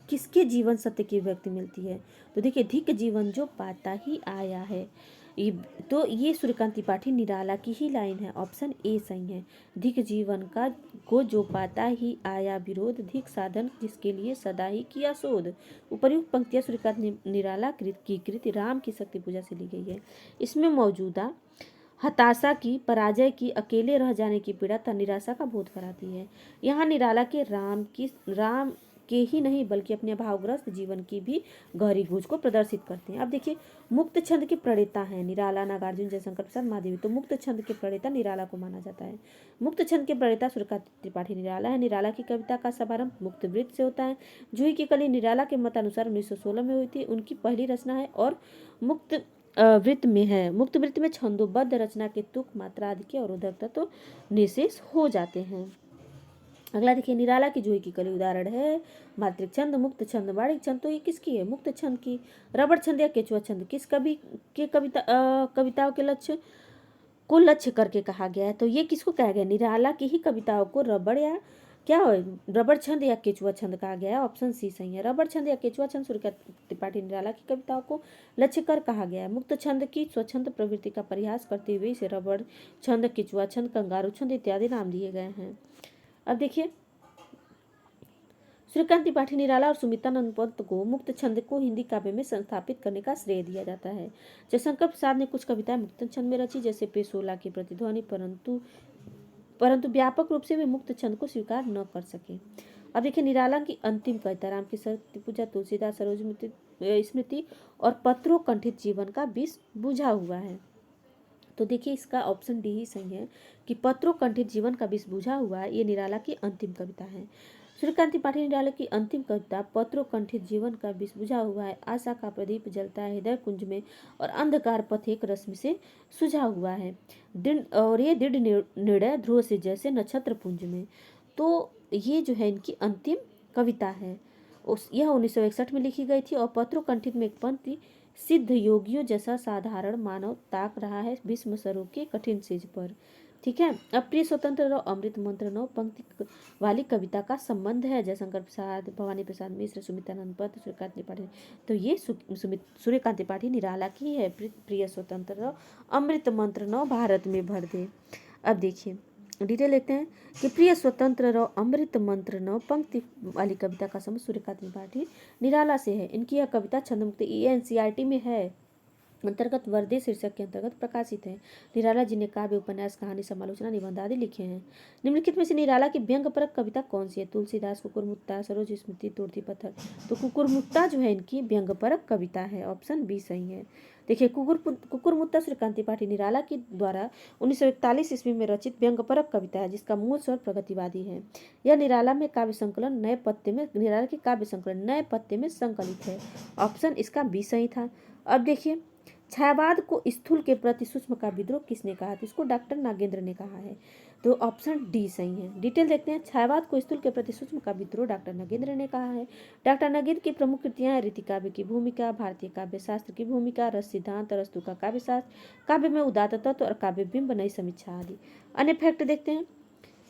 किसके जीवन सत्य की व्यक्ति मिलती है, तो देखिए धिक जीवन जो पाता ही आया है, तो ये सूर्यकांत त्रिपाठी निराला की ही लाइन है, ऑप्शन ए सही है। धिक जीवन का को जो पाता ही आया विरोध, धिक साधन जिसके लिए सदा ही किया शोध। उपर्युक्त पंक्तियां सूर्यकांत निराला की कृति राम की शक्ति पूजा से ली गई है। इसमें मौजूदा हताशा की, पराजय की, अकेले रह जाने की पीड़ा तथा निराशा का बोध कराती है। यहाँ निराला के राम के ही नहीं बल्कि अपने भावग्रस्त जीवन की भी गहरी गूंज को प्रदर्शित करते हैं। अब देखिए, मुक्त छंद के प्रणेता हैं निराला, नागार्जुन, जयशंकर प्रसाद, महादेवी। तो मुक्त छंद के प्रणेता निराला को माना जाता है। मुक्त छंद के प्रणेता सूर्यकांत त्रिपाठी निराला है। निराला की कविता का शुभारंभ मुक्त वृत्त से होता है। जूही की कली निराला के मतानुसार 1916 में हुई थी। उनकी पहली रचना है और मुक्त वृत्त में है। मुक्त वृत्त में छंदोबद्ध रचना के तुक, मात्रा आदि के अवरोधक तत्व निशेष हो जाते हैं। अगला देखिए, निराला की जूही की कली उदाहरण है मात्रिक छंद, मुक्त छंद, वाणिक छंद। तो ये किसकी है? मुक्त छंद की। रबड़ छंद या केचुआ छंद किस कवि के कविताओं के लक्ष्य को लक्ष्य करके कहा गया है? तो ये किसको कहा गया? निराला की ही कविताओं को रबड़ या क्या हो रबड़ छंद या केचुआ छंद कहा गया है। ऑप्शन सी सही है। रबड़ छंद या केचुआ छंद सूर्यकांत त्रिपाठी निराला की कविताओं को लक्ष्य कर कहा गया है। मुक्त छंद की स्वच्छंद प्रवृत्ति का प्रयास करते हुए इसे रबड़ छंद, केचुआ छंद, कंगारू छंद इत्यादि नाम दिए गए हैं। अब देखिए, सूर्यकांत त्रिपाठी निराला और सुमित्रानंद पंत को मुक्त छंद को हिंदी काव्य में संस्थापित करने का श्रेय दिया जाता है। जयशंकर प्रसाद ने कुछ कविताएं मुक्त छंद में रची, जैसे पेशोला की प्रतिध्वनि, परंतु व्यापक रूप से वे मुक्त छंद को स्वीकार न कर सके। अब देखिए, निराला की अंतिम कविता राम की शक्ति पूजा, तुलसीदास सरोज स्मृति और पत्रों कंठित जीवन का विष बुझा हुआ है। तो देखिए, इसका ऑप्शन डी ही सही है कि पत्रों कंठित जीवन का विष बुझा हुआ है। ये निराला की अंतिम कविता है। सूर्यकांत त्रिपाठी निराला की अंतिम कविता पत्रों कंठित जीवन का विष बुझा हुआ है। आशा का प्रदीप जलता है हृदय कुंज में और अंधकार पथ एक रश्मि से सुझा हुआ है। और ये दृढ़ निर्णय ध्रुव से जैसे नक्षत्र पुंज में। तो ये जो है इनकी अंतिम कविता है। यह 1961 में लिखी गई थी। और पत्रों कंठित में एक पंक्ति, सिद्ध योगियों जैसा साधारण मानव ताक रहा है भीष्म स्वरूप के कठिन सेज पर। ठीक है। अब प्रिय स्वतंत्र रहो अमृत मंत्र 9 पंक्ति वाली कविता का संबंध है जयशंकर प्रसाद, भवानी प्रसाद मिश्र, सुमित्रानंद पंत, सूर्यकांत त्रिपाठी। तो ये सूर्यकांत त्रिपाठी निराला की है। प्रिय स्वतंत्र रहो अमृत मंत्र 9 भारत में भर दे। अब देखिए, डिटेल लेते हैं कि प्रिय स्वतंत्र रहो अमृत मंत्र 9 पंक्ति वाली कविता का संबंध सूर्यकांत त्रिपाठी निराला से है। इनकी यह कविता छंदमुक्त एनसीईआरटी में है अंतर्गत वर्दे शीर्षक के अंतर्गत प्रकाशित है। निराला जी ने काव्य, उपन्यास, कहानी, समालोचना, निबंध आदि लिखे हैं। निम्नलिखित में से निराला की व्यंग्यपरक कविता कौन सी है? तुलसीदास, कुकुरमुत्ता, सरोज स्मृति, तोड़ती पत्थर। तो कुकुरमुत्ता जो है इनकी व्यंग्यपरक कविता है। ऑप्शन बी सही है। देखिए, कुकुरमुत्ता सूर्यकांत त्रिपाठी निराला के द्वारा 1941 ईस्वी में रचित व्यंग्यपरक कविता है, जिसका मूल स्वर प्रगतिवादी है। यह निराला में काव्य संकलन नए पत्ते में निराला की काव्य संकलन नए पत्ते में संकलित है। ऑप्शन इसका बी सही था। अब देखिए, छायावाद को स्थूल के प्रति सूक्ष्म का विद्रोह किसने कहा? तो इसको डॉक्टर नागेंद्र ने कहा है। तो ऑप्शन डी सही है। डिटेल देखते हैं। छायावाद को स्थूल के प्रति सूक्ष्म का विद्रोह डॉक्टर नागेंद्र ने कहा है। डॉक्टर नागेंद्र की प्रमुख कृतियां हैं रीति काव्य की भूमिका, भारतीय काव्य शास्त्र की भूमिका, रस सिद्धांत, अरस्तु का काव्य शास्त्र, काव्य में उदात्त तत्व और काव्य बिंब, नई समीक्षा आदि। अन्य फैक्ट देखते हैं।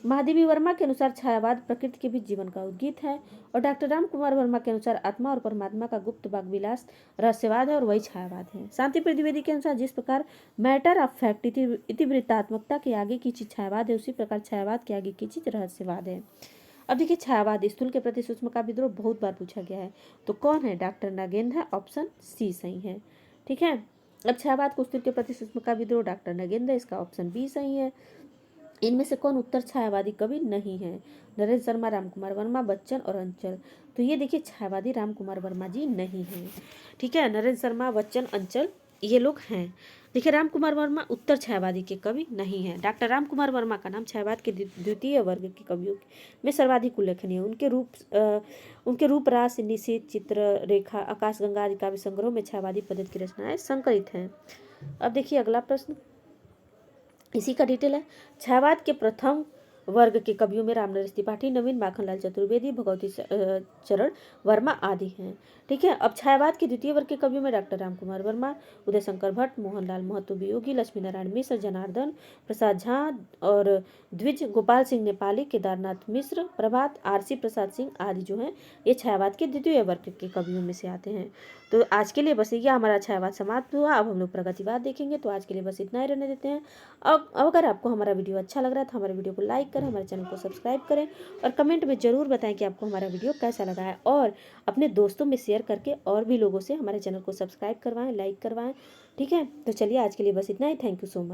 महादेवी वर्मा के अनुसार छायावाद प्रकृति के बीच जीवन का उद्गीत है। और डॉक्टर राम कुमार वर्मा के अनुसार आत्मा और परमात्मा का गुप्त बाग विलास रहस्यवाद है और वही छायावाद है। शांति द्विवेदी के अनुसार जिस प्रकार मैटर ऑफ फैक्ट इतिवृत्तात्मकता के आगे की चीज छायावाद है, उसी प्रकार छायावाद के आगे की चीज रहस्यवाद है। अब देखिए, छायावाद स्थूल के प्रति सूक्ष्म का विद्रोह बहुत बार पूछा गया है। तो कौन है? डॉक्टर नागेंद्र है। ऑप्शन सी सही है। ठीक है। अब छायावाद को स्थूल के प्रति सूक्ष्म का विद्रोह डॉक्टर नागेंद्र, इसका ऑप्शन बी सही है। इनमें से कौन उत्तर छायावादी कवि नहीं है? नरेंद्र शर्मा, राम कुमार वर्मा, बच्चन और अंचल। तो ये देखिए, छायावादी राम कुमार वर्मा जी नहीं है। ठीक है। नरेंद्र शर्मा, बच्चन, अंचल ये लोग हैं। देखिए, राम कुमार वर्मा उत्तर छायावादी के कवि नहीं है। डॉक्टर राम कुमार वर्मा का नाम छायावाद के द्वितीय वर्ग के कवियों में सर्वाधिक उल्लेखनीय है। उनके रूप रास, निषेध, चित्र रेखा, आकाशगंगा आदि काव्य संग्रहों में छायावादी पद्धति की रचनाएं संकलित हैं। अब देखिए, अगला प्रश्न इसी का डिटेल है। छायावाद के प्रथम वर्ग के कवियों में रामनरेश त्रिपाठी, नवीन माखनलाल चतुर्वेदी, भगवती चरण वर्मा आदि हैं। ठीक है। अब छायावाद के द्वितीय वर्ग के कवियों में डॉक्टर राम कुमार वर्मा, उदय शंकर भट्ट, मोहनलाल महतो वियोगी, लक्ष्मी नारायण मिश्र, जनार्दन प्रसाद झा और द्विज, गोपाल सिंह नेपाली, केदारनाथ मिश्र, प्रभात, आरसी प्रसाद सिंह आदि जो हैं ये छायावाद के द्वितीय वर्ग के कवियों में से आते हैं। तो आज के लिए बस ये हमारा छायावाद समाप्त हुआ। अब हम लोग प्रगतिवाद देखेंगे। तो आज के लिए बस इतना ही रहने देते हैं। अब अगर आपको हमारा वीडियो अच्छा लग रहा है तो हमारे वीडियो को लाइक करें, हमारे चैनल को सब्सक्राइब करें और कमेंट में ज़रूर बताएं कि आपको हमारा वीडियो कैसा लगा है। और अपने दोस्तों में शेयर करके और भी लोगों से हमारे चैनल को सब्सक्राइब करवाएं, लाइक करवाएं। ठीक है। तो चलिए, आज के लिए बस इतना ही। Thank you so much.